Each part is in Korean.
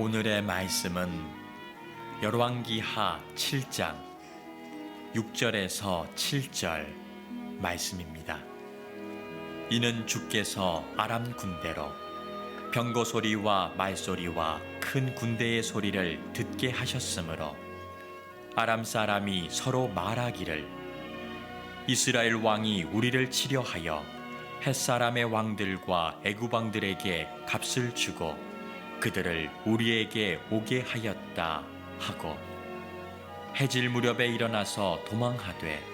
오늘의 말씀은 열왕기하 7장 6절에서 7절 말씀입니다. 이는 주께서 아람 군대로 병거 소리와 말소리와 큰 군대의 소리를 듣게 하셨으므로 아람 사람이 서로 말하기를 이스라엘 왕이 우리를 치려하여 햇사람의 왕들과 애굽 왕들에게 값을 주고 그들을 우리에게 오게 하였다 하고 해질 무렵에 일어나서 도망하되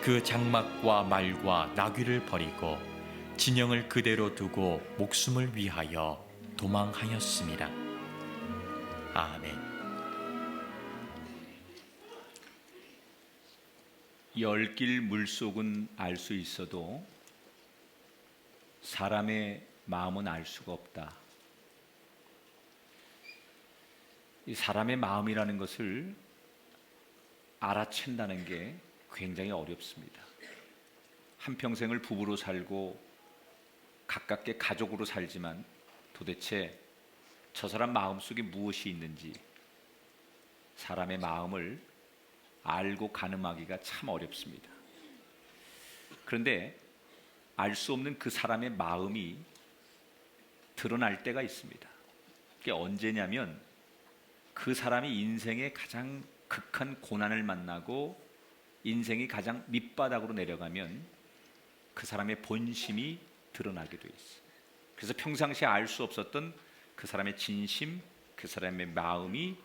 그 장막과 말과 나귀를 버리고 진영을 그대로 두고 목숨을 위하여 도망하였습니다. 아멘. 열길 물속은 알 수 있어도 사람의 마음은 알 수가 없다. 이 사람의 마음이라는 것을 알아챈다는 게 굉장히 어렵습니다. 한평생을 부부로 살고 가깝게 가족으로 살지만 도대체 저 사람 마음속에 무엇이 있는지 사람의 마음을 알고 가늠하기가 참 어렵습니다. 그런데 알 수 없는 그 사람의 마음이 드러날 때가 있습니다. 그게 언제냐면 그 사람이 인생의 가장 극한 고난을 만나고 인생이 가장 밑바닥으로 내려가면 그 사람의 본심이 드러나게 돼 있어요. 그래서 평상시에 알 수 없었던 그 사람의 진심, 그 사람의 마음이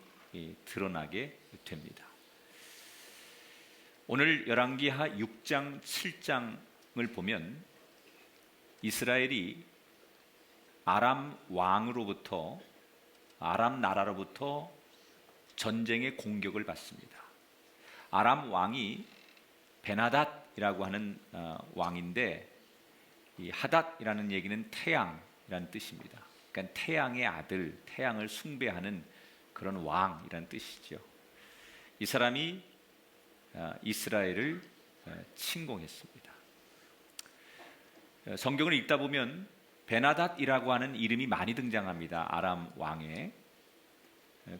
드러나게 됩니다. 오늘 열왕기하 6장, 7장을 보면 이스라엘이 아람 왕으로부터 아람 나라로부터 전쟁의 공격을 받습니다. 아람 왕이 베나닷이라고 하는 왕인데 이 하닷이라는 얘기는 태양이라는 뜻입니다. 그러니까 태양의 아들, 태양을 숭배하는 그런 왕이라는 뜻이죠. 이 사람이 이스라엘을 침공했습니다. 성경을 읽다 보면 베나닷이라고 하는 이름이 많이 등장합니다. 아람 왕에.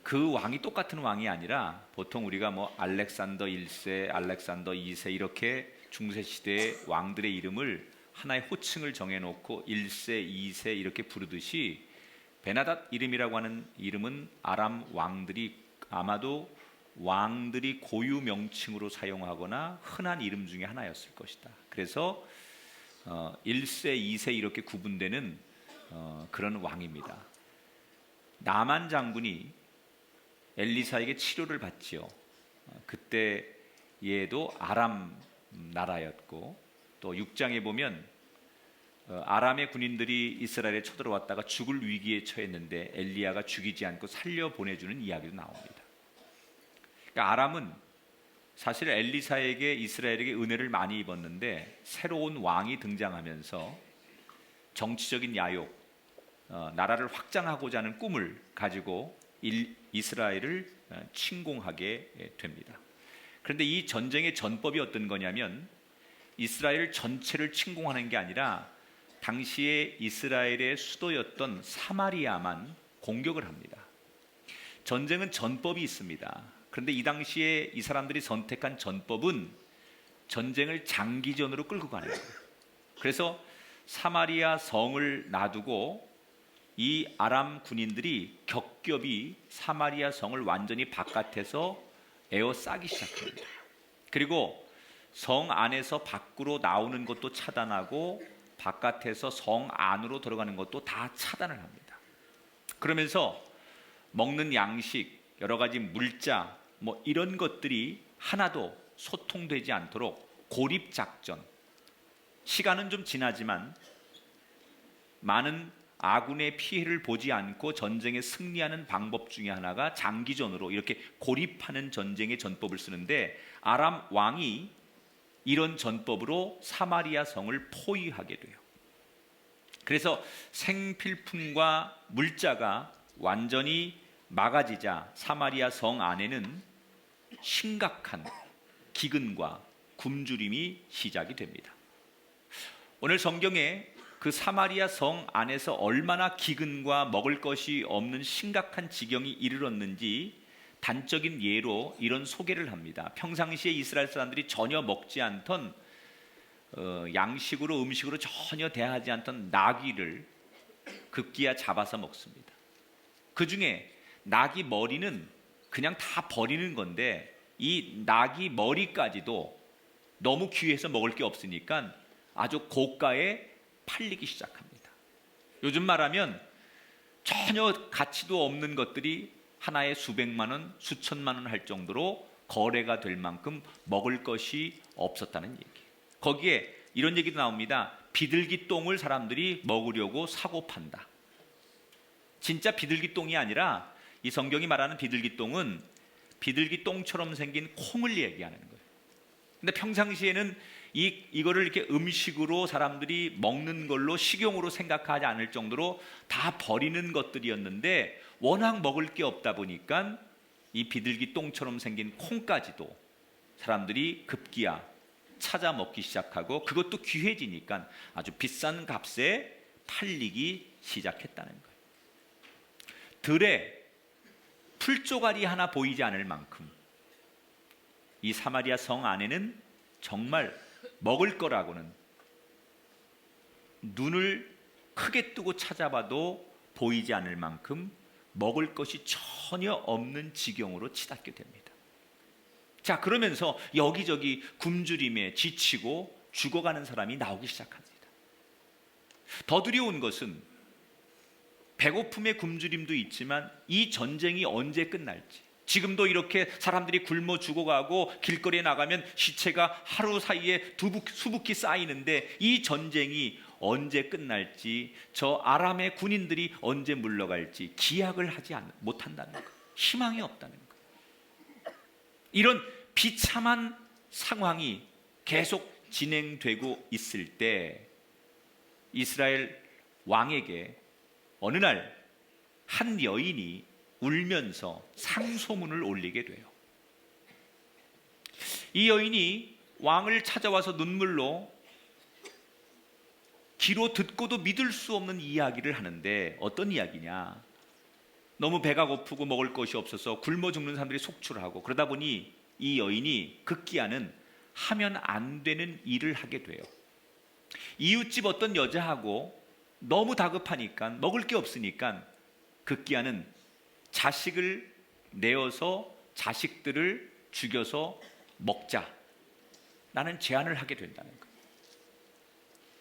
그 왕이 똑같은 왕이 아니라 보통 우리가 뭐 알렉산더 1세, 알렉산더 2세 이렇게 중세시대의 왕들의 이름을 하나의 호칭을 정해놓고 1세, 2세 이렇게 부르듯이 베나닷 이름이라고 하는 이름은 아람 왕들이 아마도 왕들이 고유 명칭으로 사용하거나 흔한 이름 중에 하나였을 것이다. 그래서 1세, 2세 이렇게 구분되는 그런 왕입니다. 나만 장군이 엘리사에게 치료를 받지요. 그때 얘도 아람 나라였고 또 6장에 보면 아람의 군인들이 이스라엘에 쳐들어왔다가 죽을 위기에 처했는데 엘리야가 죽이지 않고 살려보내주는 이야기도 나옵니다. 그러니까 아람은 사실 엘리사에게 이스라엘에게 은혜를 많이 입었는데 새로운 왕이 등장하면서 정치적인 야욕, 나라를 확장하고자 하는 꿈을 가지고 이스라엘을 침공하게 됩니다. 그런데 이 전쟁의 전법이 어떤 거냐면 이스라엘 전체를 침공하는 게 아니라 당시에 이스라엘의 수도였던 사마리아만 공격을 합니다. 전쟁은 전법이 있습니다. 그런데 이 당시에 이 사람들이 선택한 전법은 전쟁을 장기전으로 끌고 가는 거예요. 그래서 사마리아 성을 놔두고 이 아람 군인들이 겹겹이 사마리아 성을 완전히 바깥에서 에워싸기 시작합니다. 그리고 성 안에서 밖으로 나오는 것도 차단하고 바깥에서 성 안으로 들어가는 것도 다 차단을 합니다. 그러면서 먹는 양식, 여러 가지 물자 뭐 이런 것들이 하나도 소통되지 않도록 고립작전, 시간은 좀 지나지만 많은 아군의 피해를 보지 않고 전쟁에 승리하는 방법 중에 하나가 장기전으로 이렇게 고립하는 전쟁의 전법을 쓰는데 아람 왕이 이런 전법으로 사마리아 성을 포위하게 돼요. 그래서 생필품과 물자가 완전히 막아지자 사마리아 성 안에는 심각한 기근과 굶주림이 시작이 됩니다. 오늘 성경에 그 사마리아 성 안에서 얼마나 기근과 먹을 것이 없는 심각한 지경이 이르렀는지 단적인 예로 이런 소개를 합니다. 평상시에 이스라엘 사람들이 전혀 먹지 않던 양식으로 음식으로 전혀 대하지 않던 나귀를 급기야 잡아서 먹습니다. 그 중에 나귀 머리는 그냥 다 버리는 건데 이 나귀 머리까지도 너무 귀해서 먹을 게 없으니까 아주 고가에 팔리기 시작합니다. 요즘 말하면 전혀 가치도 없는 것들이 하나에 수백만 원, 수천만 원 할 정도로 거래가 될 만큼 먹을 것이 없었다는 얘기. 거기에 이런 얘기도 나옵니다. 비둘기 똥을 사람들이 먹으려고 사고 판다. 진짜 비둘기 똥이 아니라 이 성경이 말하는 비둘기 똥은 비둘기 똥처럼 생긴 콩을 얘기하는 거예요. 근데 평상시에는 이거를 이렇게 음식으로 사람들이 먹는 걸로 식용으로 생각하지 않을 정도로 다 버리는 것들이었는데 워낙 먹을 게 없다 보니까 이 비둘기 똥처럼 생긴 콩까지도 사람들이 급기야 찾아 먹기 시작하고 그것도 귀해지니까 아주 비싼 값에 팔리기 시작했다는 거예요. 들에 풀조가리 하나 보이지 않을 만큼 이 사마리아 성 안에는 정말 먹을 거라고는 눈을 크게 뜨고 찾아봐도 보이지 않을 만큼 먹을 것이 전혀 없는 지경으로 치닫게 됩니다. 자, 그러면서 여기저기 굶주림에 지치고 죽어가는 사람이 나오기 시작합니다. 더 두려운 것은 배고픔의 굶주림도 있지만 이 전쟁이 언제 끝날지, 지금도 이렇게 사람들이 굶어 죽어가고 길거리에 나가면 시체가 하루 사이에 수북히 쌓이는데 이 전쟁이 언제 끝날지, 저 아람의 군인들이 언제 물러갈지 기약을 하지 못한다는 것, 희망이 없다는 것. 이런 비참한 상황이 계속 진행되고 있을 때 이스라엘 왕에게 어느 날 한 여인이 울면서 상소문을 올리게 돼요. 이 여인이 왕을 찾아와서 눈물로 귀로 듣고도 믿을 수 없는 이야기를 하는데 어떤 이야기냐? 너무 배가 고프고 먹을 것이 없어서 굶어 죽는 사람들이 속출하고 그러다 보니 이 여인이 급기야는 하면 안 되는 일을 하게 돼요. 이웃집 어떤 여자하고 너무 다급하니까 먹을 게 없으니까 급기야는 자식을 내어서 자식들을 죽여서 먹자라는 제안을 하게 된다는 거예요.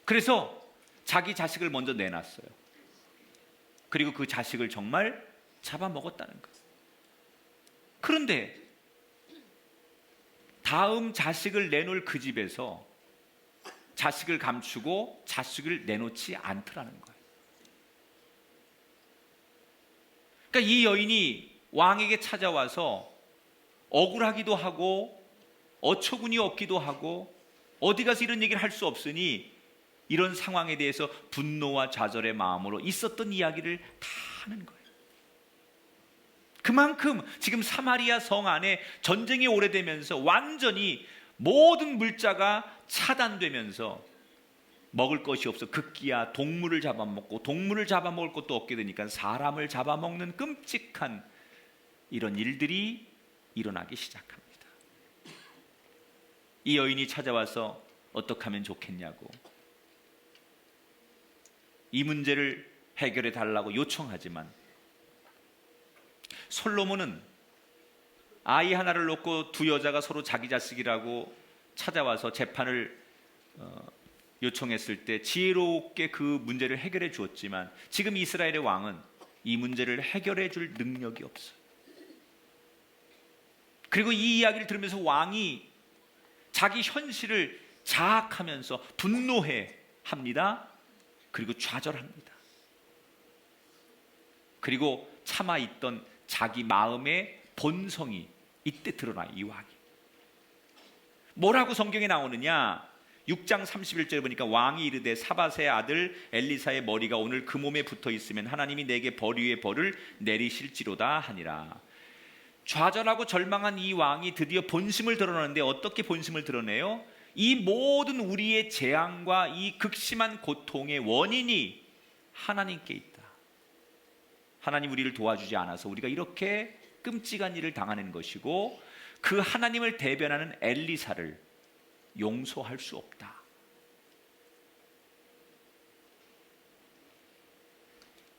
그래서 자기 자식을 먼저 내놨어요. 그리고 그 자식을 정말 잡아먹었다는 거예요. 그런데 다음 자식을 내놓을 그 집에서 자식을 감추고 자식을 내놓지 않더라는 거예요. 그러니까 이 여인이 왕에게 찾아와서 억울하기도 하고 어처구니 없기도 하고 어디 가서 이런 얘기를 할 수 없으니 이런 상황에 대해서 분노와 좌절의 마음으로 있었던 이야기를 다 하는 거예요. 그만큼 지금 사마리아 성 안에 전쟁이 오래되면서 완전히 모든 물자가 차단되면서 먹을 것이 없어 급기야 동물을 잡아먹고 동물을 잡아먹을 것도 없게 되니까 사람을 잡아먹는 끔찍한 이런 일들이 일어나기 시작합니다. 이 여인이 찾아와서 어떻게 하면 좋겠냐고 이 문제를 해결해 달라고 요청하지만 솔로몬은 아이 하나를 놓고 두 여자가 서로 자기 자식이라고 찾아와서 재판을 요청했을 때 지혜롭게 그 문제를 해결해 주었지만 지금 이스라엘의 왕은 이 문제를 해결해 줄 능력이 없어요. 그리고 이 이야기를 들으면서 왕이 자기 현실을 자학하면서 분노해 합니다. 그리고 좌절합니다. 그리고 참아있던 자기 마음의 본성이 이때 드러나요. 이 왕이 뭐라고 성경에 나오느냐? 6장 31절에 보니까 왕이 이르되 사밧의 아들 엘리사의 머리가 오늘 그 몸에 붙어 있으면 하나님이 내게 벌 위에 벌을 내리실지로다 하니라. 좌절하고 절망한 이 왕이 드디어 본심을 드러내는데 어떻게 본심을 드러내요? 이 모든 우리의 재앙과 이 극심한 고통의 원인이 하나님께 있다. 하나님 우리를 도와주지 않아서 우리가 이렇게 끔찍한 일을 당하는 것이고, 그 하나님을 대변하는 엘리사를 용서할 수 없다.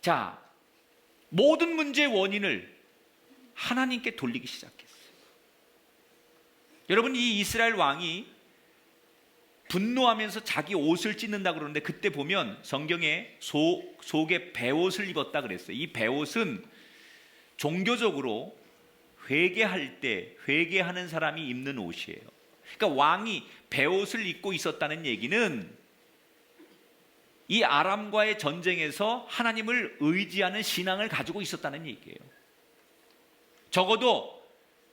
자, 모든 문제의 원인을 하나님께 돌리기 시작했어요. 여러분, 이 이스라엘 왕이 분노하면서 자기 옷을 찢는다 그러는데, 그때 보면 성경에 속에 베옷을 입었다 그랬어요. 이 베옷은 종교적으로 회개할 때 회개하는 사람이 입는 옷이에요. 그러니까 왕이 베옷을 입고 있었다는 얘기는 이 아람과의 전쟁에서 하나님을 의지하는 신앙을 가지고 있었다는 얘기예요. 적어도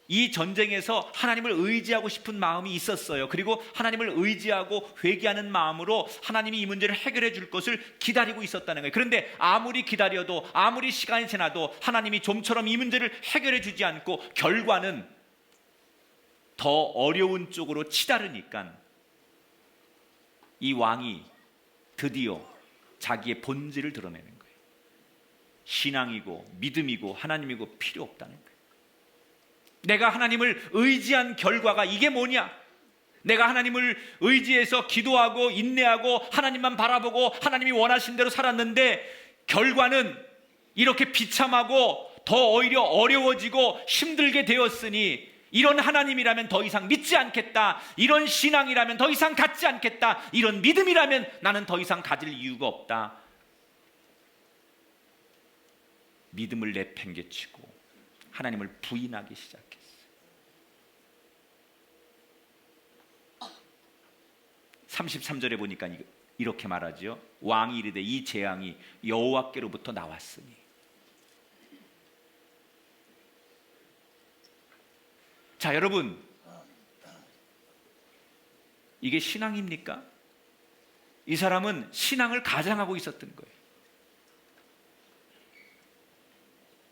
이 전쟁에서 하나님을 의지하고 싶은 마음이 있었어요. 그리고 하나님을 의지하고 회개하는 마음으로 하나님이 이 문제를 해결해 줄 것을 기다리고 있었다는 거예요. 그런데 아무리 기다려도, 아무리 시간이 지나도 하나님이 좀처럼 이 문제를 해결해 주지 않고 결과는 더 어려운 쪽으로 치달으니까 이 왕이 드디어 자기의 본질을 드러내는 거예요. 신앙이고 믿음이고 하나님이고 필요 없다는 거예요. 내가 하나님을 의지한 결과가 이게 뭐냐? 내가 하나님을 의지해서 기도하고 인내하고 하나님만 바라보고 하나님이 원하신 대로 살았는데 결과는 이렇게 비참하고 더 오히려 어려워지고 힘들게 되었으니, 이런 하나님이라면 더 이상 믿지 않겠다. 이런 신앙이라면 더 이상 갖지 않겠다. 이런 믿음이라면 나는 더 이상 가질 이유가 없다. 믿음을 내팽개치고 하나님을 부인하기 시작했어요. 33절에 보니까 이렇게 말하죠. 왕이 이르되 이 재앙이 여호와께로부터 나왔으니. 자, 여러분, 이게 신앙입니까? 이 사람은 신앙을 가장하고 있었던 거예요.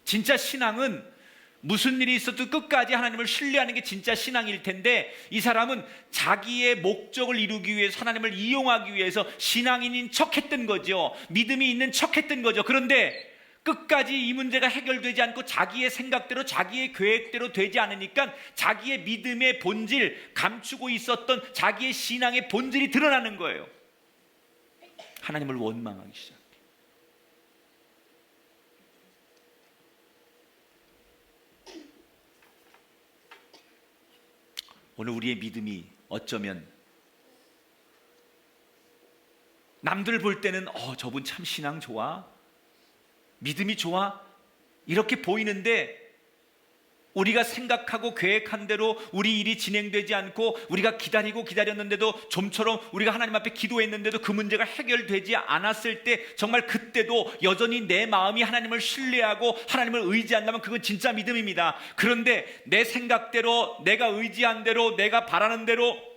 진짜 신앙은 무슨 일이 있어도 끝까지 하나님을 신뢰하는 게 진짜 신앙일 텐데, 이 사람은 자기의 목적을 이루기 위해서, 하나님을 이용하기 위해서 신앙인인 척했던 거죠. 믿음이 있는 척했던 거죠. 그런데 끝까지 이 문제가 해결되지 않고 자기의 생각대로 자기의 계획대로 되지 않으니까 자기의 믿음의 본질, 감추고 있었던 자기의 신앙의 본질이 드러나는 거예요. 하나님을 원망하기 시작. 오늘 우리의 믿음이 어쩌면 남들 볼 때는 저분 참 신앙 좋아, 믿음이 좋아, 이렇게 보이는데, 우리가 생각하고 계획한 대로 우리 일이 진행되지 않고 우리가 기다렸는데도, 좀처럼 우리가 하나님 앞에 기도했는데도 그 문제가 해결되지 않았을 때, 정말 그때도 여전히 내 마음이 하나님을 신뢰하고 하나님을 의지한다면 그건 진짜 믿음입니다. 그런데 내 생각대로, 내가 의지한 대로, 내가 바라는 대로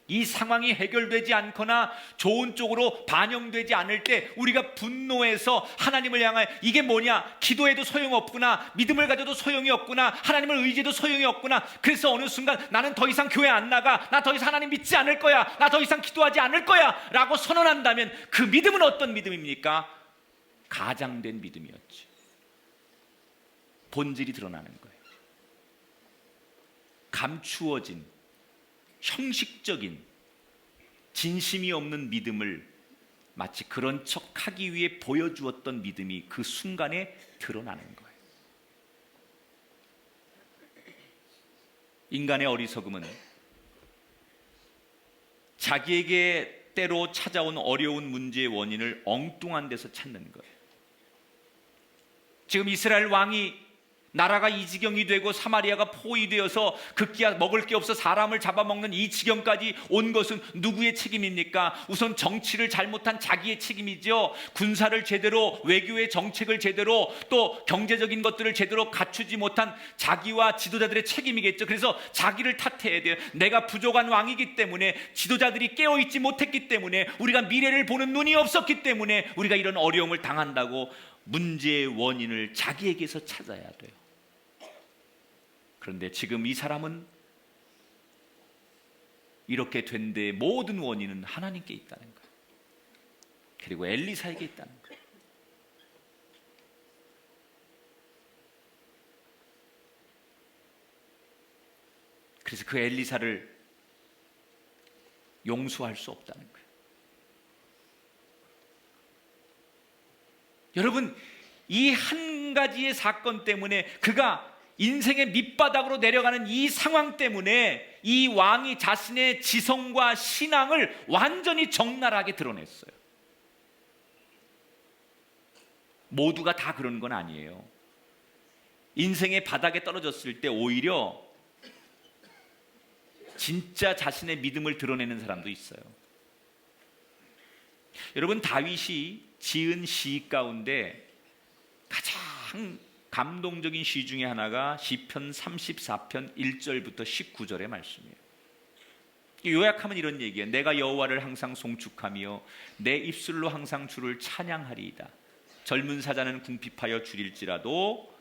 이 상황이 해결되지 않거나 좋은 쪽으로 반영되지 않을 때 우리가 분노해서 하나님을 향하여 이게 뭐냐, 기도해도 소용없구나, 믿음을 가져도 소용이 없구나, 하나님을 의지해도 소용이 없구나, 그래서 어느 순간 나는 더 이상 교회 안 나가, 나 더 이상 하나님 믿지 않을 거야, 나 더 이상 기도하지 않을 거야 라고 선언한다면 그 믿음은 어떤 믿음입니까? 가장된 믿음이었지. 본질이 드러나는 거예요. 감추어진 형식적인 진심이 없는 믿음을 마치 그런 척하기 위해 보여주었던 믿음이 그 순간에 드러나는 거예요. 인간의 어리석음은 자기에게 때로 찾아온 어려운 문제의 원인을 엉뚱한 데서 찾는 거예요. 지금 이스라엘 왕이 나라가 이 지경이 되고 사마리아가 포위되어서 급기야 먹을 게 없어 사람을 잡아먹는 이 지경까지 온 것은 누구의 책임입니까? 우선 정치를 잘못한 자기의 책임이죠. 군사를 제대로, 외교의 정책을 제대로, 또 경제적인 것들을 제대로 갖추지 못한 자기와 지도자들의 책임이겠죠. 그래서 자기를 탓해야 돼요. 내가 부족한 왕이기 때문에, 지도자들이 깨어있지 못했기 때문에, 우리가 미래를 보는 눈이 없었기 때문에 우리가 이런 어려움을 당한다고 문제의 원인을 자기에게서 찾아야 돼요. 그런데 지금 이 사람은 이렇게 된 데의 모든 원인은 하나님께 있다는 거예요. 그리고 엘리사에게 있다는 거예요. 그래서 그 엘리사를 용서할 수 없다는 거예요. 여러분, 이 한 가지의 사건 때문에 그가 인생의 밑바닥으로 내려가는 이 상황 때문에 이 왕이 자신의 지성과 신앙을 완전히 적나라하게 드러냈어요. 모두가 다 그런 건 아니에요. 인생의 바닥에 떨어졌을 때 오히려 진짜 자신의 믿음을 드러내는 사람도 있어요. 여러분, 다윗이 지은 시 가운데 가장 감동적인 시 중에 하나가 시편 34편 1절부터 19절의 말씀이에요. 요약하면 이런 얘기예요. 내가 여호와를 항상 송축하며 내 입술로 항상 주를 찬양하리이다. 젊은 사자는 궁핍하여 줄일지라도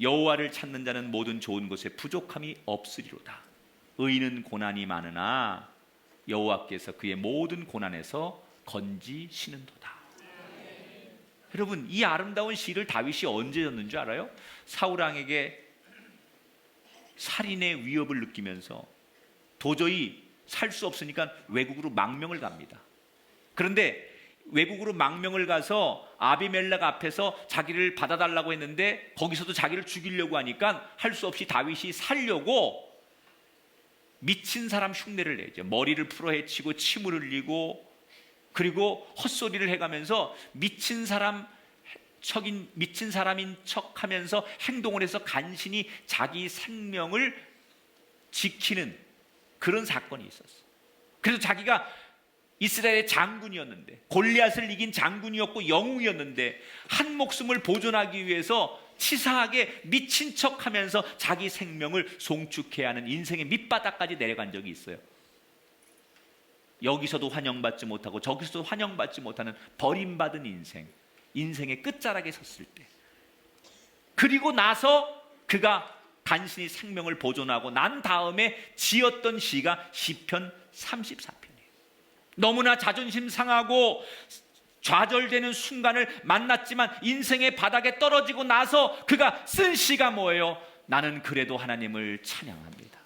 여호와를 찾는 자는 모든 좋은 것에 부족함이 없으리로다. 의인은 고난이 많으나 여호와께서 그의 모든 고난에서 건지시는도다. 여러분, 이 아름다운 시를 다윗이 언제 졌는 줄 알아요? 사울왕에게 살인의 위협을 느끼면서 도저히 살 수 없으니까 외국으로 망명을 갑니다. 그런데 외국으로 망명을 가서 아비멜렉 앞에서 자기를 받아달라고 했는데 거기서도 자기를 죽이려고 하니까 할 수 없이 다윗이 살려고 미친 사람 흉내를 내죠. 머리를 풀어헤치고 침을 흘리고 그리고 헛소리를 해가면서 미친 사람인 척하면서 행동을 해서 간신히 자기 생명을 지키는 그런 사건이 있었어. 그래서 자기가 이스라엘의 장군이었는데, 골리앗을 이긴 장군이었고 영웅이었는데 한 목숨을 보존하기 위해서 치사하게 미친 척하면서 자기 생명을 송축해야 하는 인생의 밑바닥까지 내려간 적이 있어요. 여기서도 환영받지 못하고 저기서도 환영받지 못하는 버림받은 인생의 끝자락에 섰을 때, 그리고 나서 그가 간신히 생명을 보존하고 난 다음에 지었던 시가 시편 34편이에요. 너무나 자존심 상하고 좌절되는 순간을 만났지만 인생의 바닥에 떨어지고 나서 그가 쓴 시가 뭐예요? 나는 그래도 하나님을 찬양합니다.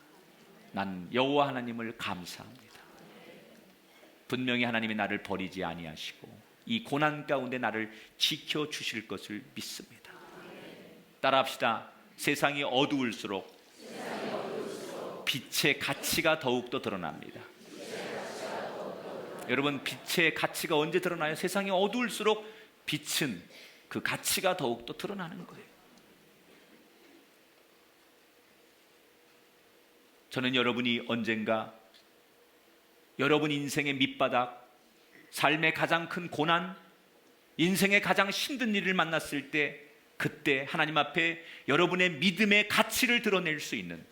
난 여호와 하나님을 감사합니다. 분명히 하나님이 나를 버리지 아니하시고 이 고난 가운데 나를 지켜주실 것을 믿습니다. 따라합시다. 세상이 어두울수록 빛의 가치가 더욱더 드러납니다. 여러분, 빛의 가치가 언제 드러나요? 세상이 어두울수록 빛은 그 가치가 더욱더 드러나는 거예요. 저는 여러분이 언젠가 여러분 인생의 밑바닥, 삶의 가장 큰 고난, 인생의 가장 힘든 일을 만났을 때 그때 하나님 앞에 여러분의 믿음의 가치를 드러낼 수 있는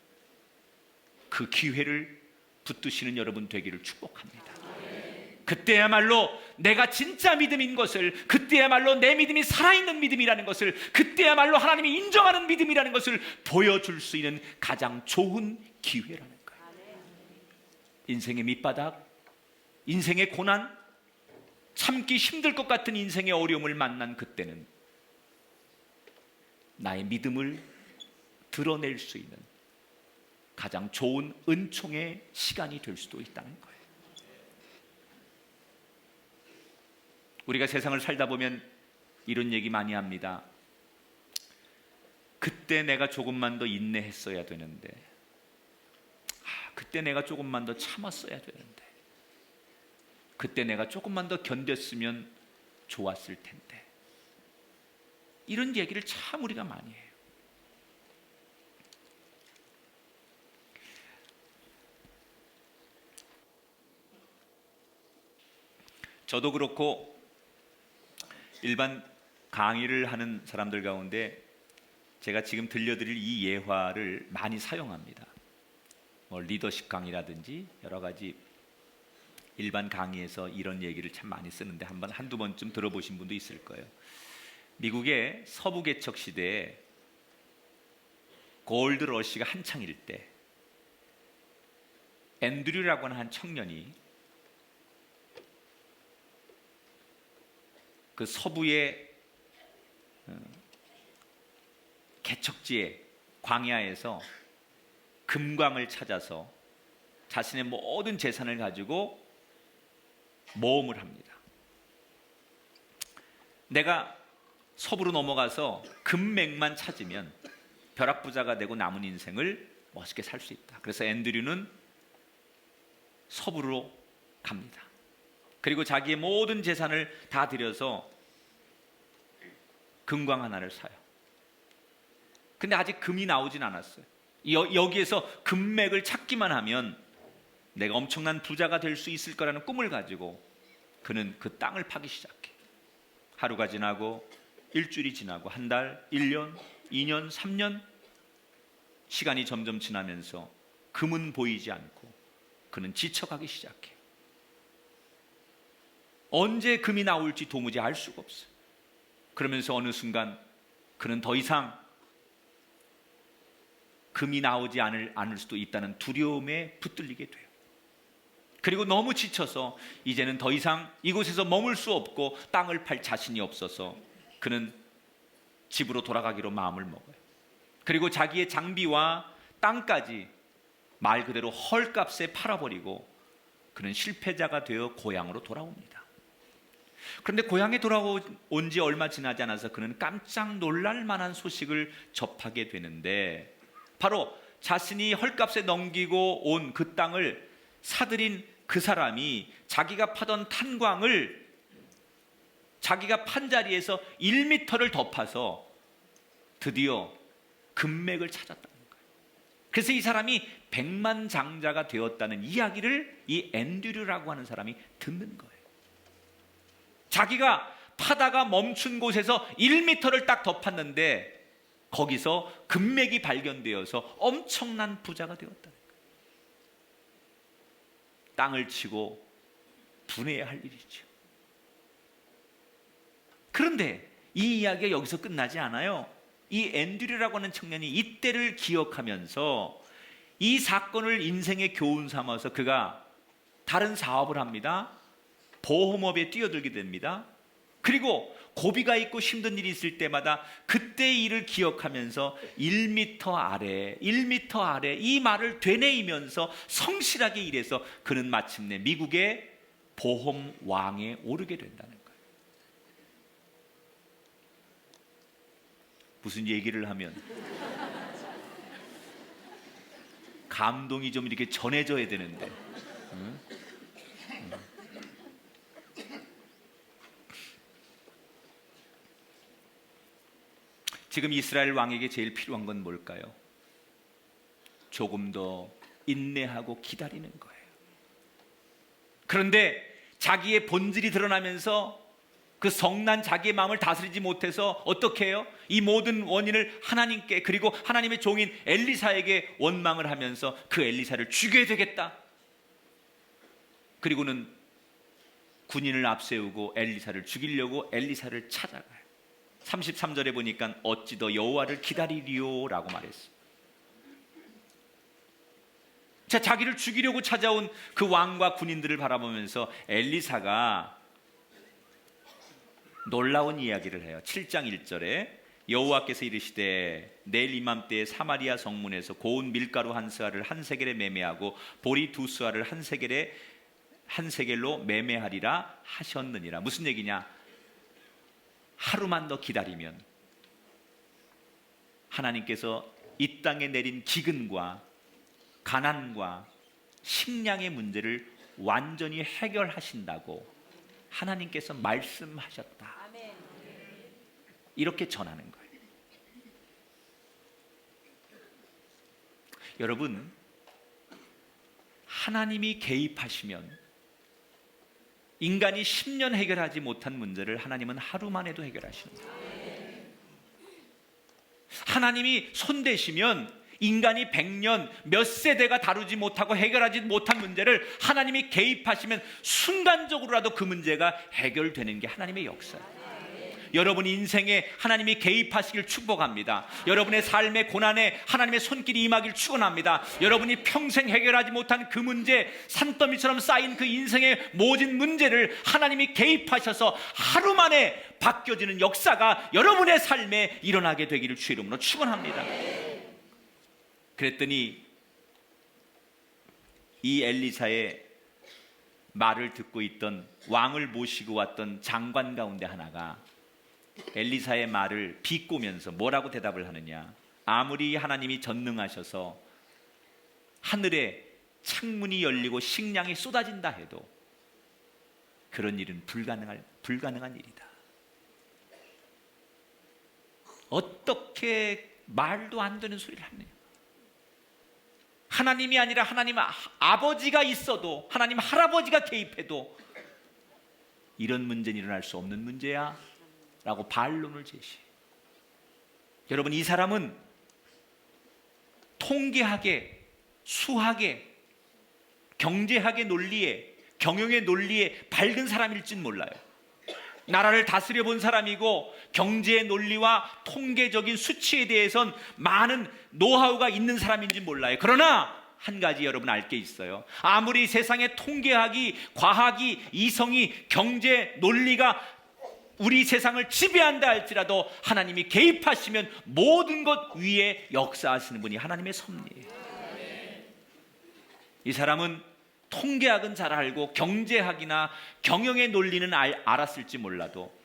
그 기회를 붙드시는 여러분 되기를 축복합니다. 그때야말로 내가 진짜 믿음인 것을, 그때야말로 내 믿음이 살아있는 믿음이라는 것을, 그때야말로 하나님이 인정하는 믿음이라는 것을 보여줄 수 있는 가장 좋은 기회라는 거예요. 인생의 밑바닥, 인생의 고난, 참기 힘들 것 같은 인생의 어려움을 만난 그때는 나의 믿음을 드러낼 수 있는 가장 좋은 은총의 시간이 될 수도 있다는 거예요. 우리가 세상을 살다 보면 이런 얘기 많이 합니다. 그때 내가 조금만 더 인내했어야 되는데, 그때 내가 조금만 더 참았어야 되는데, 그때 내가 조금만 더 견뎠으면 좋았을 텐데. 이런 얘기를 참 우리가 많이 해요. 저도 그렇고 일반 강의를 하는 사람들 가운데 제가 지금 들려드릴 이 예화를 많이 사용합니다. 리더십 강의라든지 여러 가지 일반 강의에서 이런 얘기를 참 많이 쓰는데 한두 번쯤 들어보신 분도 있을 거예요. 미국의 서부 개척 시대에 골드 러시가 한창일 때 앤드류라고 하는 한 청년이 그 서부의 개척지에 광야에서 금광을 찾아서 자신의 모든 재산을 가지고 모험을 합니다. 내가 서부로 넘어가서 금맥만 찾으면 벼락부자가 되고 남은 인생을 멋있게 살 수 있다. 그래서 앤드류는 서부로 갑니다. 그리고 자기의 모든 재산을 다 들여서 금광 하나를 사요. 근데 아직 금이 나오진 않았어요. 여기에서 금맥을 찾기만 하면 내가 엄청난 부자가 될 수 있을 거라는 꿈을 가지고 그는 그 땅을 파기 시작해. 하루가 지나고 일주일이 지나고 한 달, 1년, 2년, 3년 시간이 점점 지나면서 금은 보이지 않고 그는 지쳐가기 시작해. 언제 금이 나올지 도무지 알 수가 없어요. 그러면서 어느 순간 그는 더 이상 금이 나오지 않을 수도 있다는 두려움에 붙들리게 돼요. 그리고 너무 지쳐서 이제는 더 이상 이곳에서 머물 수 없고 땅을 팔 자신이 없어서 그는 집으로 돌아가기로 마음을 먹어요. 그리고 자기의 장비와 땅까지 말 그대로 헐값에 팔아버리고 그는 실패자가 되어 고향으로 돌아옵니다. 그런데 고향에 돌아온 지 얼마 지나지 않아서 그는 깜짝 놀랄 만한 소식을 접하게 되는데 바로 자신이 헐값에 넘기고 온 그 땅을 사들인 그 사람이 자기가 파던 탄광을 자기가 판 자리에서 1m를 더 파서 드디어 금맥을 찾았다는 거예요. 그래서 이 사람이 백만장자가 되었다는 이야기를 이 앤드류라고 하는 사람이 듣는 거예요. 자기가 파다가 멈춘 곳에서 1m를 딱 더 팠는데 거기서 금맥이 발견되어서 엄청난 부자가 되었다는 거예요. 땅을 치고 분해야 할 일이죠. 그런데 이 이야기가 여기서 끝나지 않아요. 이 앤드류라고 하는 청년이 이때를 기억하면서 이 사건을 인생의 교훈 삼아서 그가 다른 사업을 합니다. 보험업에 뛰어들게 됩니다. 그리고 고비가 있고 힘든 일이 있을 때마다 그때의 일을 기억하면서 1m 아래 이 말을 되뇌이면서 성실하게 일해서 그는 마침내 미국의 보험 왕에 오르게 된다는 거예요. 무슨 얘기를 하면 감동이 좀 이렇게 전해져야 되는데 지금 이스라엘 왕에게 제일 필요한 건 뭘까요? 조금 더 인내하고 기다리는 거예요. 그런데 자기의 본질이 드러나면서 그 성난 자기의 마음을 다스리지 못해서 어떻게 해요? 이 모든 원인을 하나님께 그리고 하나님의 종인 엘리사에게 원망을 하면서 그 엘리사를 죽여야 되겠다. 그리고는 군인을 앞세우고 엘리사를 죽이려고 엘리사를 찾아가요. 33절에 보니까 어찌 더 여호와를 기다리리요 라고 말했어요. 자, 자기를 죽이려고 찾아온 그 왕과 군인들을 바라보면서 엘리사가 놀라운 이야기를 해요. 7장 1절에 여호와께서 이르시되 내일 이맘때에 사마리아 성문에서 고운 밀가루 한 스아를 한 세겔에 매매하고 보리 두 스아를 한 세겔로 매매하리라 하셨느니라. 무슨 얘기냐? 하루만 더 기다리면 하나님께서 이 땅에 내린 기근과 가난과 식량의 문제를 완전히 해결하신다고 하나님께서 말씀하셨다. 이렇게 전하는 거예요. 여러분, 하나님이 개입하시면 인간이 10년 해결하지 못한 문제를 하나님은 하루 만에도 해결하십니다. 하나님이 손대시면 인간이 100년 몇 세대가 다루지 못하고 해결하지 못한 문제를 하나님이 개입하시면 순간적으로라도 그 문제가 해결되는 게 하나님의 역사예요. 여러분 인생에 하나님이 개입하시길 축복합니다. 여러분의 삶의 고난에 하나님의 손길이 임하길 축원합니다. 여러분이 평생 해결하지 못한 그 문제, 산더미처럼 쌓인 그 인생의 모든 문제를 하나님이 개입하셔서 하루 만에 바뀌어지는 역사가 여러분의 삶에 일어나게 되기를 주의 이름으로 축원합니다. 그랬더니 이 엘리사의 말을 듣고 있던 왕을 모시고 왔던 장관 가운데 하나가 엘리사의 말을 비꼬면서 뭐라고 대답을 하느냐? 아무리 하나님이 전능하셔서 하늘에 창문이 열리고 식량이 쏟아진다 해도 그런 일은 불가능한 일이다. 어떻게 말도 안 되는 소리를 하느냐? 하나님이 아니라 하나님 아버지가 있어도, 하나님 할아버지가 개입해도 이런 문제는 일어날 수 없는 문제야 라고 반론을 제시해. 여러분, 이 사람은 통계학에, 수학에, 경제학의 논리에, 경영의 논리에 밝은 사람일진 몰라요. 나라를 다스려 본 사람이고 경제의 논리와 통계적인 수치에 대해선 많은 노하우가 있는 사람인지 몰라요. 그러나 한 가지 여러분 알 게 있어요. 아무리 세상의 통계학이, 과학이, 이성이, 경제 논리가 우리 세상을 지배한다 할지라도 하나님이 개입하시면 모든 것 위에 역사하시는 분이 하나님의 섭리예요. 이 사람은 통계학은 잘 알고 경제학이나 경영의 논리는 알았을지 몰라도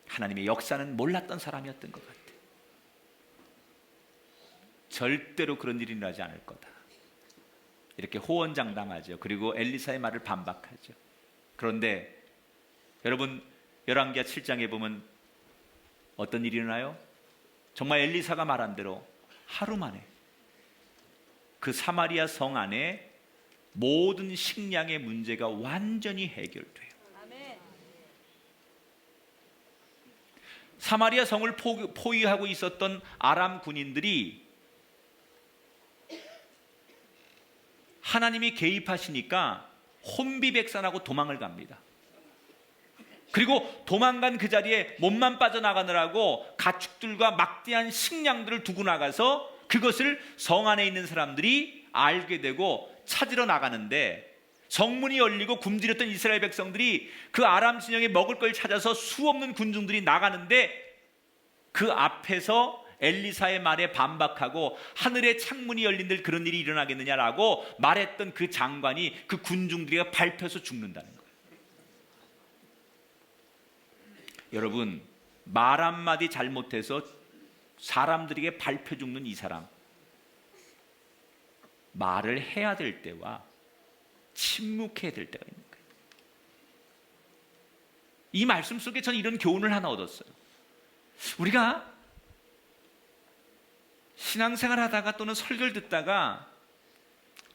하나님의 역사는 몰랐던 사람이었던 것 같아요. 절대로 그런 일이 일어나지 않을 거다, 이렇게 호언장담하죠. 그리고 엘리사의 말을 반박하죠. 그런데 여러분, 열왕기하 7장에 보면 어떤 일이 일어나요? 정말 엘리사가 말한 대로 하루 만에 그 사마리아 성 안에 모든 식량의 문제가 완전히 해결돼요. 사마리아 성을 포위하고 있었던 아람 군인들이 하나님이 개입하시니까 혼비백산하고 도망을 갑니다. 그리고 도망간 그 자리에 몸만 빠져나가느라고 가축들과 막대한 식량들을 두고 나가서 그것을 성 안에 있는 사람들이 알게 되고 찾으러 나가는데, 성문이 열리고 굶주렸던 이스라엘 백성들이 그 아람 진영에 먹을 걸 찾아서 수없는 군중들이 나가는데 그 앞에서 엘리사의 말에 반박하고 하늘에 창문이 열린들 그런 일이 일어나겠느냐라고 말했던 그 장관이 그 군중들이 밟혀서 죽는다는 거예요. 여러분, 말 한마디 잘못해서 사람들에게 밟혀 죽는 이 사람, 말을 해야 될 때와 침묵해야 될 때가 있는 거예요. 이 말씀 속에 저는 이런 교훈을 하나 얻었어요. 우리가 신앙생활 하다가 또는 설교를 듣다가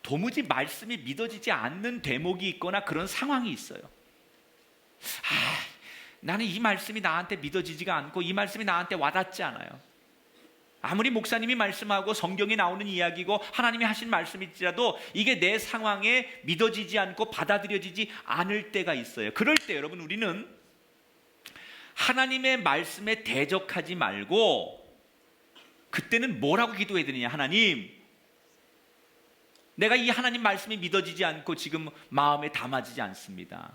도무지 말씀이 믿어지지 않는 대목이 있거나 그런 상황이 있어요. 나는 이 말씀이 나한테 믿어지지가 않고 이 말씀이 나한테 와닿지 않아요. 아무리 목사님이 말씀하고 성경에 나오는 이야기고 하나님이 하신 말씀일지라도 이게 내 상황에 믿어지지 않고 받아들여지지 않을 때가 있어요. 그럴 때 여러분, 우리는 하나님의 말씀에 대적하지 말고 그때는 뭐라고 기도해야 되느냐? 하나님, 내가 이 하나님 말씀이 믿어지지 않고 지금 마음에 담아지지 않습니다.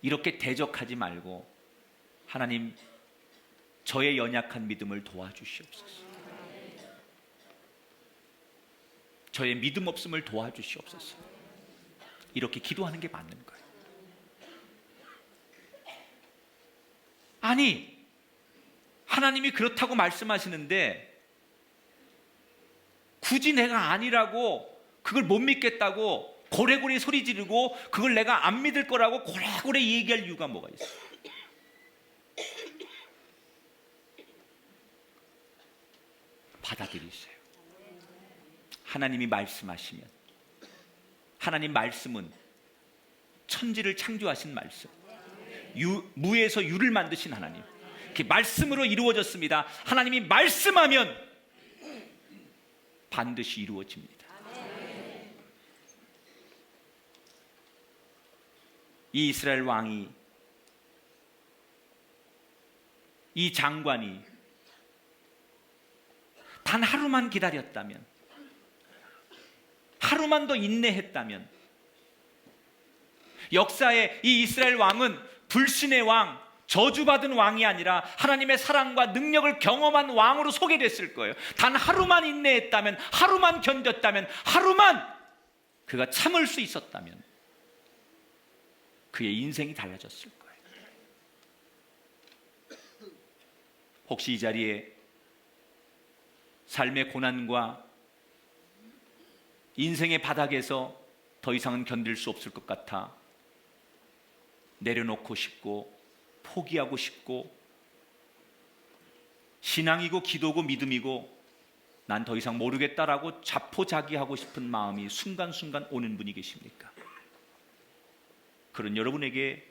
이렇게 대적하지 말고 하나님, 저의 연약한 믿음을 도와주시옵소서. 저의 믿음 없음을 도와주시옵소서. 이렇게 기도하는 게 맞는 거예요. 아니, 하나님이 그렇다고 말씀하시는데 굳이 내가 아니라고, 그걸 못 믿겠다고 고래고래 소리 지르고 그걸 내가 안 믿을 거라고 고래고래 얘기할 이유가 뭐가 있어요? 받아들이세요. 하나님이 말씀하시면, 하나님 말씀은 천지를 창조하신 말씀, 무에서 유를 만드신 하나님, 그 말씀으로 이루어졌습니다. 하나님이 말씀하면 반드시 이루어집니다. 이 이스라엘 왕이 이 장관이 단 하루만 기다렸다면, 하루만 더 인내했다면, 역사의 이 이스라엘 왕은 불신의 왕, 저주받은 왕이 아니라 하나님의 사랑과 능력을 경험한 왕으로 소개됐을 거예요. 단 하루만 인내했다면, 하루만 견뎠다면, 하루만 그가 참을 수 있었다면 그의 인생이 달라졌을 거예요. 혹시 이 자리에 삶의 고난과 인생의 바닥에서 더 이상은 견딜 수 없을 것 같아 내려놓고 싶고 포기하고 싶고 신앙이고 기도고 믿음이고 난 더 이상 모르겠다라고 자포자기하고 싶은 마음이 순간순간 오는 분이 계십니까? 그런 여러분에게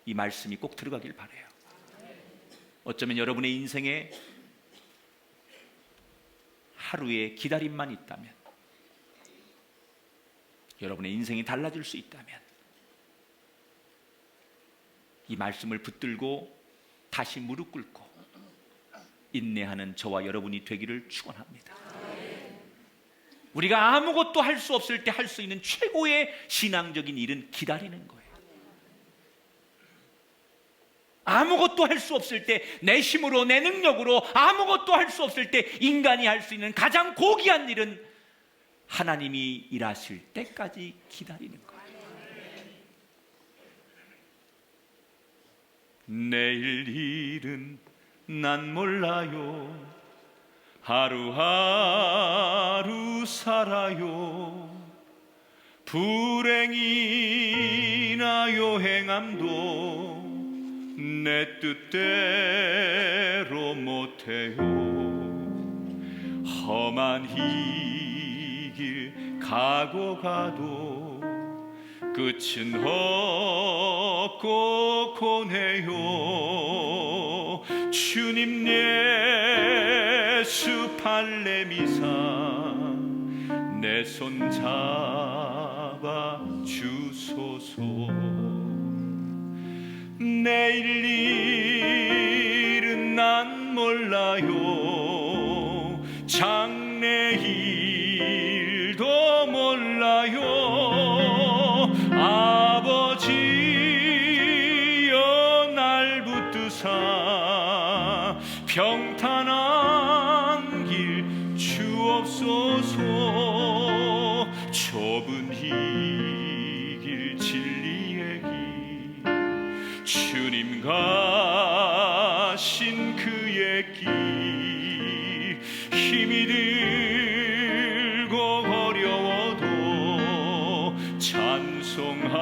이 말씀이 꼭 들어가길 바라요. 어쩌면 여러분의 인생에 하루의 기다림만 있다면, 여러분의 인생이 달라질 수 있다면 이 말씀을 붙들고 다시 무릎 꿇고 인내하는 저와 여러분이 되기를 축원합니다. 우리가 아무것도 할 수 없을 때 할 수 있는 최고의 신앙적인 일은 기다리는 거예요. 아무것도 할 수 없을 때 내 힘으로 내 능력으로 아무것도 할 수 없을 때 인간이 할 수 있는 가장 고귀한 일은 하나님이 일하실 때까지 기다리는 거예요. 내일 일은 난 몰라요. 하루하루 살아요. 불행이나 요행함도 내 뜻대로 못해요. 험한 이 길 가고 가도 끝은 없고 고네요. 주님 예수 발레미사 내 손 잡아 주소서. 내일 일은 난 몰라요. 장래일도 몰라요. 아버지여 날 붙드사 평탄한 길 주옵소서. 좁은 이 길 진리의 길 주님 가신 그의 길 힘이 들고 어려워도 찬송하며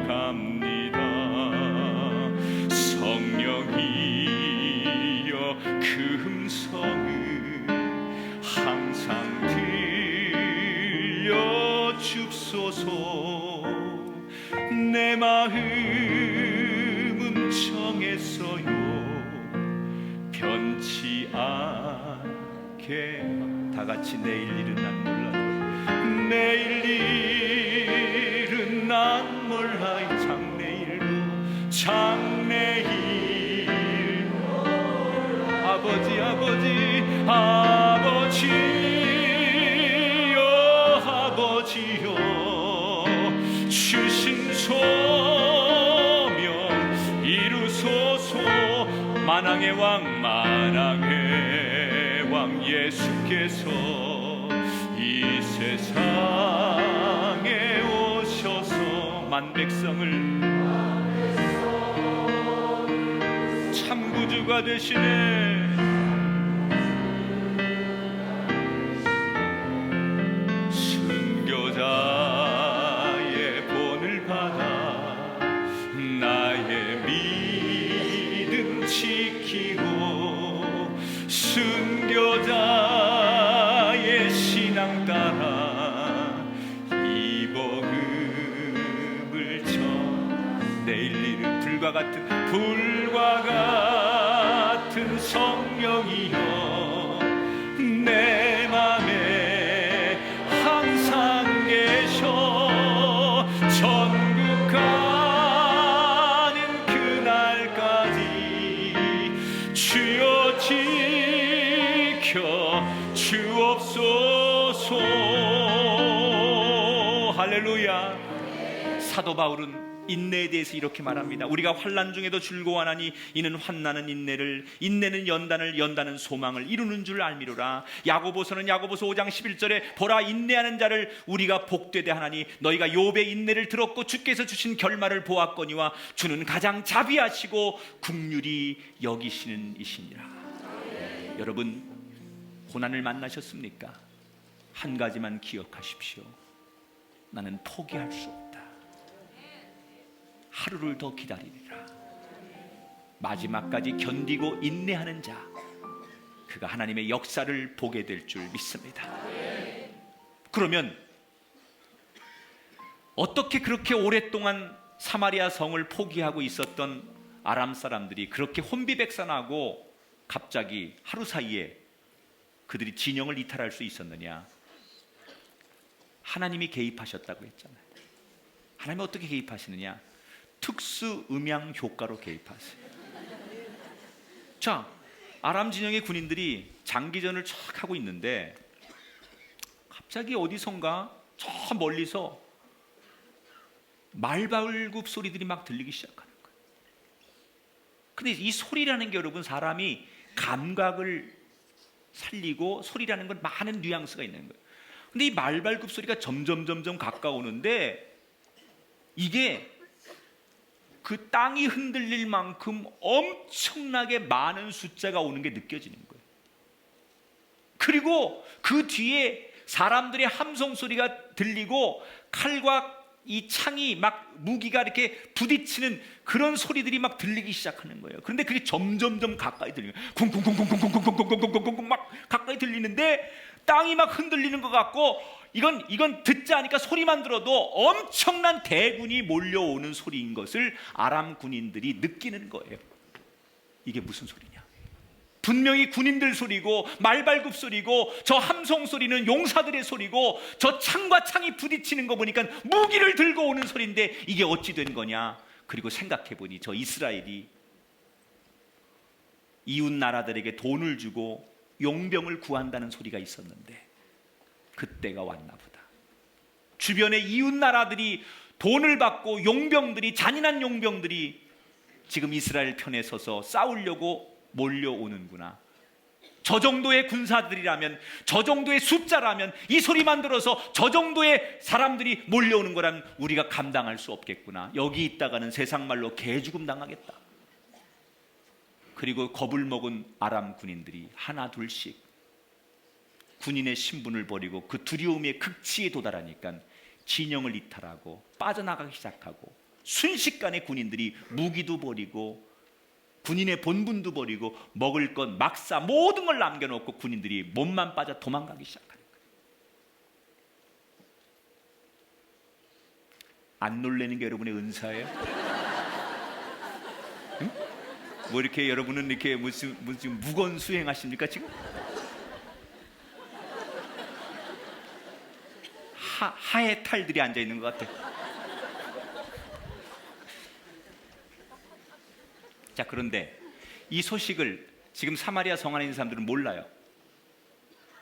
갑니다. 성령이여 그 음성을 항상 들려 줍소서. 내 마음은 정했어요. 변치 않게. 다 같이 내일 일은 난 몰라요. 내일 일은 난 몰라요. 장래일 아버지 아버지여 주신 소명 이루소서. 만왕의 왕 예수께서 이 세상에 오셔서 만백성을 참구주가 되시네. 순교자의 본을 받아 나의 믿음 지키고 순교자의 신앙 따라 이 복음을 전. 내일 일은 불과 같은 성령이여 내 맘에 항상 계셔. 천국 가는 그날까지 사도 바울은 인내에 대해서 이렇게 말합니다. 우리가 환난 중에도 즐거워하나니 이는 환난은 인내를, 인내는 연단을, 연단은 소망을 이루는 줄 알미로라. 야고보서는 야고보서 5장 11절에 보라 인내하는 자를 우리가 복되되 하나니 너희가 욥의 인내를 들었고 주께서 주신 결말을 보았거니와 주는 가장 자비하시고 긍휼히 여기시는 이시니라. 여러분, 고난을 만나셨습니까? 한 가지만 기억하십시오. 나는 포기할 수 없다. 하루를 더 기다리리라. 마지막까지 견디고 인내하는 자, 그가 하나님의 역사를 보게 될 줄 믿습니다. 그러면 어떻게 그렇게 오랫동안 사마리아 성을 포기하고 있었던 아람 사람들이 그렇게 혼비백산하고 갑자기 하루 사이에 그들이 진영을 이탈할 수 있었느냐? 하나님이 개입하셨다고 했잖아요. 하나님이 어떻게 개입하시느냐? 특수 음향 효과로 개입하세요. 자, 아람 진영의 군인들이 장기전을 쫙 하고 있는데 갑자기 어디선가 저 멀리서 말발굽 소리들이 막 들리기 시작하는 거예요. 근데 이 소리라는 게 여러분, 사람이 감각을 살리고 소리라는 건 많은 뉘앙스가 있는 거예요. 근데 이 말발굽 소리가 점점 가까우는데 이게 그 땅이 흔들릴 만큼 엄청나게 많은 숫자가 오는 게 느껴지는 거예요. 그리고 그 뒤에 사람들의 함성 소리가 들리고 칼과 이 창이 막 무기가 이렇게 부딪히는 그런 소리들이 막 들리기 시작하는 거예요. 그런데 그게 점점 가까이 들리는 거예요. 쿵쿵쿵쿵쿵쿵쿵쿵쿵쿵쿵쿵쿵 막 가까이 들리는데 땅이 막 흔들리는 것 같고 이건 듣지 않으니까 소리만 들어도 엄청난 대군이 몰려오는 소리인 것을 아람 군인들이 느끼는 거예요. 이게 무슨 소리냐? 분명히 군인들 소리고 말발굽 소리고 저 함성 소리는 용사들의 소리고 저 창과 창이 부딪히는 거 보니까 무기를 들고 오는 소리인데 이게 어찌 된 거냐? 그리고 생각해보니 저 이스라엘이 이웃 나라들에게 돈을 주고 용병을 구한다는 소리가 있었는데 그때가 왔나 보다. 주변의 이웃 나라들이 돈을 받고 용병들이, 잔인한 용병들이 지금 이스라엘 편에 서서 싸우려고 몰려오는구나. 저 정도의 군사들이라면, 저 정도의 숫자라면, 이 소리만 들어서 저 정도의 사람들이 몰려오는 거라면 우리가 감당할 수 없겠구나. 여기 있다가는 세상 말로 개죽음 당하겠다. 그리고 겁을 먹은 아람 군인들이 하나 둘씩 군인의 신분을 버리고 그 두려움의 극치에 도달하니까 진영을 이탈하고 빠져나가기 시작하고 순식간에 군인들이 무기도 버리고 군인의 본분도 버리고 먹을 것, 막사 모든 걸 남겨놓고 군인들이 몸만 빠져 도망가기 시작하는 거예요. 안 놀라는 게 여러분의 은사예요? 응? 뭐 이렇게 여러분은 이렇게 무슨 무거운 수행하십니까 지금? 하의 탈들이 앉아 있는 것 같아. 자, 그런데 이 소식을 지금 사마리아 성 안에 있는 사람들은 몰라요.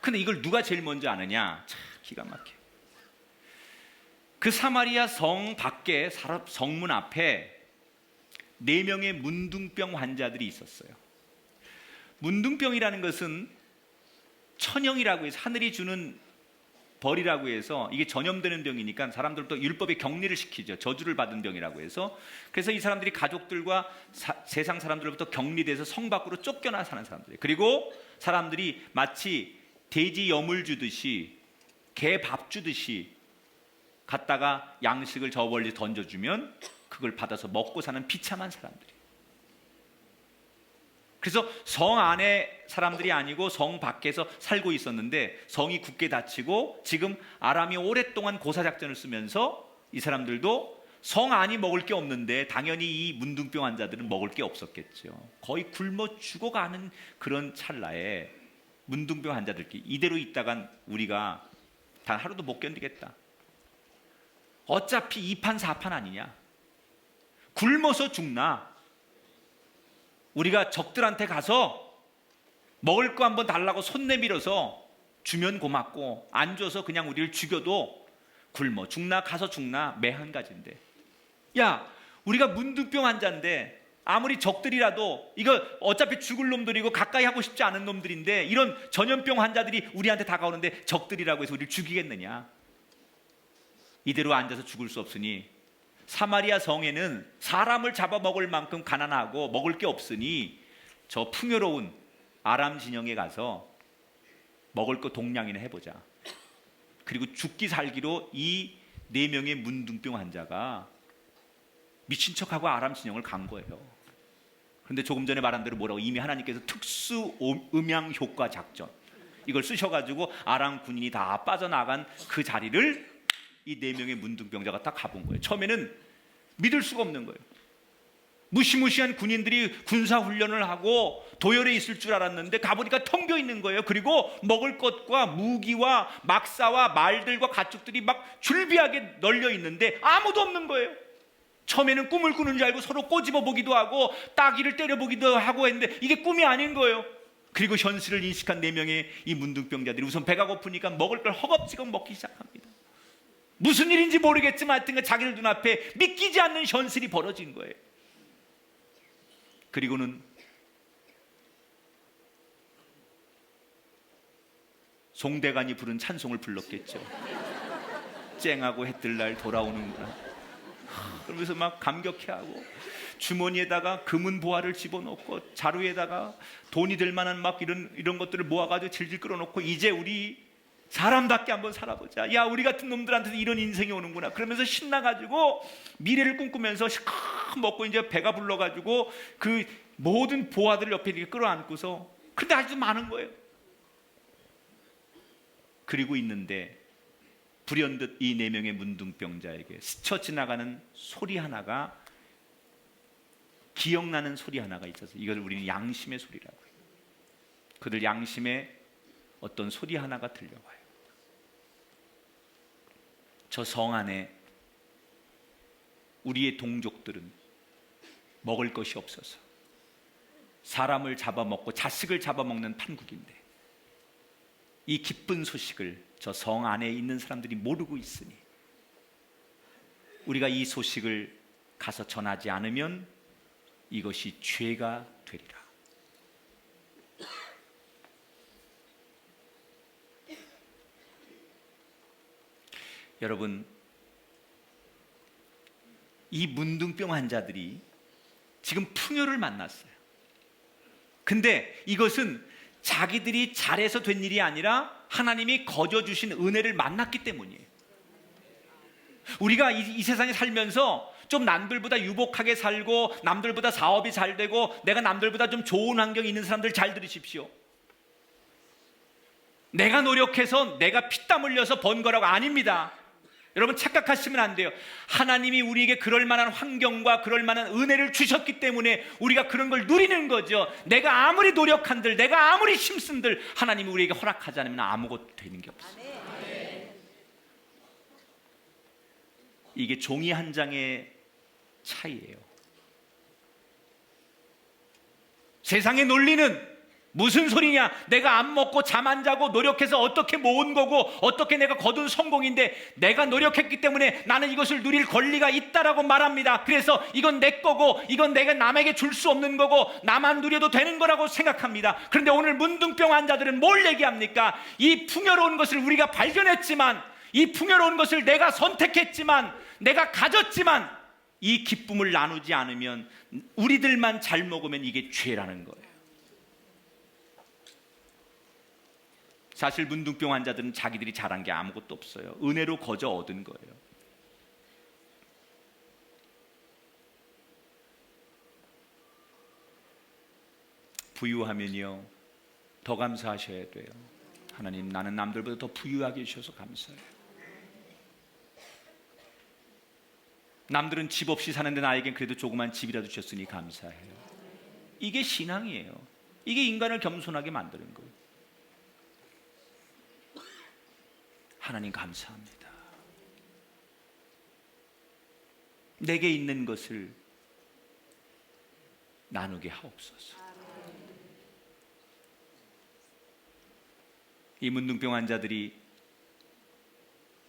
근데 이걸 누가 제일 먼저 아느냐? 참 기가 막혀. 그 사마리아 성 밖에 성문 앞에 4명의 문둥병 환자들이 있었어요. 문둥병이라는 것은 천형이라고 해서 하늘이 주는 벌이라고 해서 이게 전염되는 병이니까 사람들도 율법에 격리를 시키죠. 저주를 받은 병이라고 해서. 그래서 이 사람들이 가족들과 세상 사람들로부터 격리돼서 성 밖으로 쫓겨나 사는 사람들이에요. 그리고 사람들이 마치 돼지 염을 주듯이 개 밥 주듯이 갖다가 양식을 저 멀리 던져주면 그걸 받아서 먹고 사는 비참한 사람들이에요. 그래서 성 안에 사람들이 아니고 성 밖에서 살고 있었는데 성이 굳게 닫히고 지금 아람이 오랫동안 고사작전을 쓰면서 이 사람들도 성 안이 먹을 게 없는데 당연히 이 문둥병 환자들은 먹을 게 없었겠죠. 거의 굶어 죽어가는 그런 찰나에 문둥병 환자들끼리 이대로 있다간 우리가 단 하루도 못 견디겠다. 어차피 2판 4판 아니냐. 굶어서 죽나. 우리가 적들한테 가서 먹을 거 한번 달라고 손 내밀어서 주면 고맙고 안 줘서 그냥 우리를 죽여도 굶어 죽나 가서 죽나 매 한 가지인데 야, 우리가 문둥병 환자인데 아무리 적들이라도 이거 어차피 죽을 놈들이고 가까이 하고 싶지 않은 놈들인데 이런 전염병 환자들이 우리한테 다가오는데 적들이라고 해서 우리를 죽이겠느냐? 이대로 앉아서 죽을 수 없으니 사마리아 성에는 사람을 잡아먹을 만큼 가난하고 먹을 게 없으니 저 풍요로운 아람 진영에 가서 먹을 거 동량이나 해보자. 그리고 죽기 살기로 이 4명의 문둥병 환자가 미친 척하고 아람 진영을 간 거예요. 그런데 조금 전에 말한 대로 뭐라고, 이미 하나님께서 특수 음양 효과 작전 이걸 쓰셔가지고 아람 군인이 다 빠져나간 그 자리를 이 4명의 문둥병자가 딱 가본 거예요. 처음에는 믿을 수가 없는 거예요. 무시무시한 군인들이 군사훈련을 하고 도열에 있을 줄 알았는데 가보니까 텅 비어 있는 거예요. 그리고 먹을 것과 무기와 막사와 말들과 가축들이 막 줄비하게 널려 있는데 아무도 없는 거예요. 처음에는 꿈을 꾸는 줄 알고 서로 꼬집어 보기도 하고 따귀를 때려보기도 하고 했는데 이게 꿈이 아닌 거예요. 그리고 현실을 인식한 4명의 이 문둥병자들이 우선 배가 고프니까 먹을 걸 허겁지겁 먹기 시작합니다. 무슨 일인지 모르겠지만 하여튼 자기들 눈앞에 믿기지 않는 현실이 벌어진 거예요. 그리고는 송대관이 부른 찬송을 불렀겠죠. 쨍하고 해뜰 날 돌아오는구나. 그러면서 막 감격해하고 주머니에다가 금은 보화를 집어넣고 자루에다가 돈이 될 만한 막 이런 것들을 모아가지고 질질 끌어놓고 이제 우리 사람답게 한번 살아보자. 야, 우리 같은 놈들한테도 이런 인생이 오는구나. 그러면서 신나가지고 미래를 꿈꾸면서 실컷 먹고 이제 배가 불러가지고 그 모든 보화들을 옆에 이렇게 끌어안고서, 근데 아주 많은 거예요. 그리고 있는데 불현듯 이 4명의 문둥병자에게 스쳐 지나가는 소리 하나가, 기억나는 소리 하나가 있어서 이걸 우리는 양심의 소리라고 해요. 그들 양심에 어떤 소리 하나가 들려와요. 저 성 안에 우리의 동족들은 먹을 것이 없어서 사람을 잡아먹고 자식을 잡아먹는 판국인데 이 기쁜 소식을 저 성 안에 있는 사람들이 모르고 있으니 우리가 이 소식을 가서 전하지 않으면 이것이 죄가 되리라. 여러분, 이 문둥병 환자들이 지금 풍요를 만났어요. 근데 이것은 자기들이 잘해서 된 일이 아니라 하나님이 거저 주신 은혜를 만났기 때문이에요. 우리가 이 세상에 살면서 좀 남들보다 유복하게 살고 남들보다 사업이 잘 되고 내가 남들보다 좀 좋은 환경에 있는 사람들 잘 들으십시오. 내가 노력해서 내가 피땀 흘려서 번 거라고 아닙니다. 여러분 착각하시면 안 돼요. 하나님이 우리에게 그럴 만한 환경과 그럴 만한 은혜를 주셨기 때문에 우리가 그런 걸 누리는 거죠. 내가 아무리 노력한들, 내가 아무리 힘쓴들 하나님이 우리에게 허락하지 않으면 아무것도 되는 게 없어요. 이게 종이 한 장의 차이예요. 세상의 논리는 무슨 소리냐? 내가 안 먹고 잠 안 자고 노력해서 어떻게 모은 거고 어떻게 내가 거둔 성공인데 내가 노력했기 때문에 나는 이것을 누릴 권리가 있다라고 말합니다. 그래서 이건 내 거고 이건 내가 남에게 줄 수 없는 거고 나만 누려도 되는 거라고 생각합니다. 그런데 오늘 문둥병 환자들은 뭘 얘기합니까? 이 풍요로운 것을 우리가 발견했지만, 이 풍요로운 것을 내가 선택했지만, 내가 가졌지만 이 기쁨을 나누지 않으면 우리들만 잘 먹으면 이게 죄라는 거예요. 사실 문둥병 환자들은 자기들이 잘한 게 아무것도 없어요. 은혜로 거저 얻은 거예요. 부유하면요 더 감사하셔야 돼요. 하나님, 나는 남들보다 더 부유하게 해주셔서 감사해요. 남들은 집 없이 사는데 나에겐 그래도 조그만 집이라도 주셨으니 감사해요. 이게 신앙이에요. 이게 인간을 겸손하게 만드는 거예요. 하나님 감사합니다. 내게 있는 것을 나누게 하옵소서. 이 문둥병 환자들이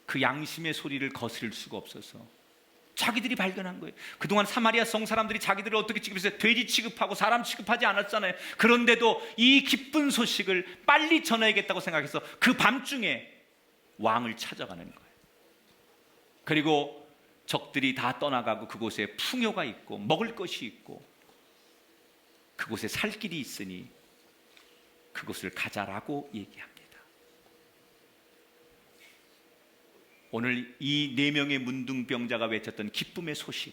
그 양심의 소리를 거스를 수가 없어서 자기들이 발견한 거예요. 그동안 사마리아 성 사람들이 자기들을 어떻게 취급했어요? 돼지 취급하고 사람 취급하지 않았잖아요. 그런데도 이 기쁜 소식을 빨리 전해야겠다고 생각해서 그 밤중에 왕을 찾아가는 거예요. 그리고 적들이 다 떠나가고 그곳에 풍요가 있고 먹을 것이 있고 그곳에 살 길이 있으니 그곳을 가자라고 얘기합니다. 오늘 이 4명의 문둥병자가 외쳤던 기쁨의 소식,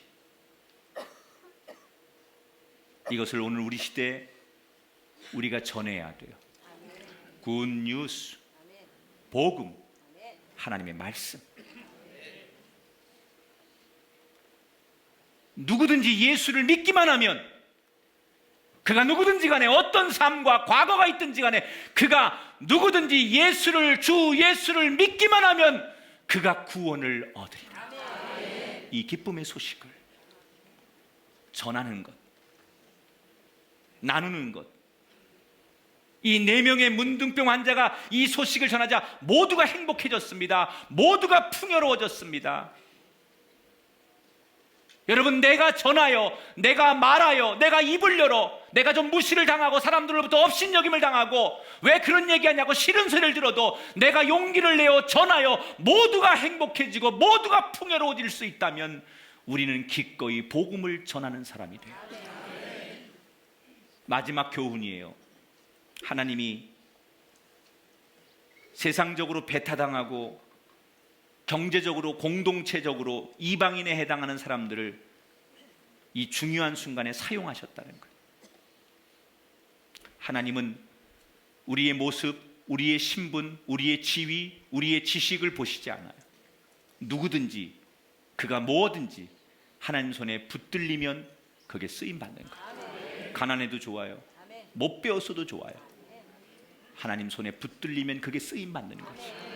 이것을 오늘 우리 시대에 우리가 전해야 돼요. 굿뉴스, 복음, 하나님의 말씀. 누구든지 예수를 믿기만 하면, 그가 누구든지 간에 어떤 삶과 과거가 있든지 간에 그가 누구든지 주 예수를 믿기만 하면 그가 구원을 얻으리라. 이 기쁨의 소식을 전하는 것, 나누는 것. 이 4명의 문둥병 환자가 이 소식을 전하자 모두가 행복해졌습니다. 모두가 풍요로워졌습니다. 여러분, 내가 전하여, 내가 말하여, 내가 입을 열어, 내가 좀 무시를 당하고 사람들로부터 업신여김을 당하고 왜 그런 얘기하냐고 싫은 소리를 들어도 내가 용기를 내어 전하여 모두가 행복해지고 모두가 풍요로워질 수 있다면 우리는 기꺼이 복음을 전하는 사람이 돼요. 마지막 교훈이에요. 하나님이 세상적으로 배타당하고 경제적으로 공동체적으로 이방인에 해당하는 사람들을 이 중요한 순간에 사용하셨다는 거예요. 하나님은 우리의 모습, 우리의 신분, 우리의 지위, 우리의 지식을 보시지 않아요. 누구든지 그가 뭐든지 하나님 손에 붙들리면 그게 쓰임받는 거예요. 가난해도 좋아요. 못 배웠어도 좋아요. 하나님 손에 붙들리면 그게 쓰임받는 거죠.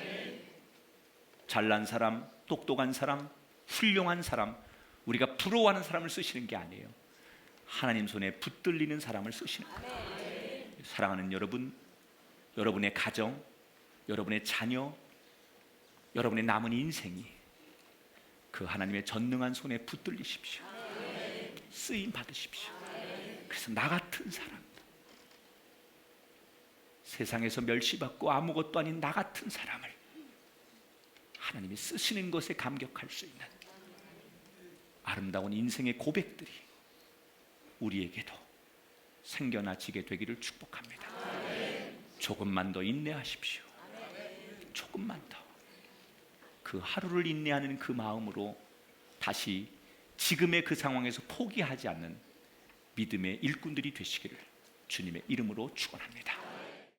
잘난 사람, 똑똑한 사람, 훌륭한 사람, 우리가 부러워하는 사람을 쓰시는 게 아니에요. 하나님 손에 붙들리는 사람을 쓰시는 거예요. 사랑하는 여러분, 여러분의 가정, 여러분의 자녀, 여러분의 남은 인생이 그 하나님의 전능한 손에 붙들리십시오. 쓰임 받으십시오. 그래서 나 같은 사람, 세상에서 멸시받고 아무것도 아닌 나 같은 사람을 하나님이 쓰시는 것에 감격할 수 있는 아름다운 인생의 고백들이 우리에게도 생겨나지게 되기를 축복합니다. 조금만 더 인내하십시오. 조금만 더. 그 하루를 인내하는 그 마음으로 다시 지금의 그 상황에서 포기하지 않는 믿음의 일꾼들이 되시기를 주님의 이름으로 축원합니다.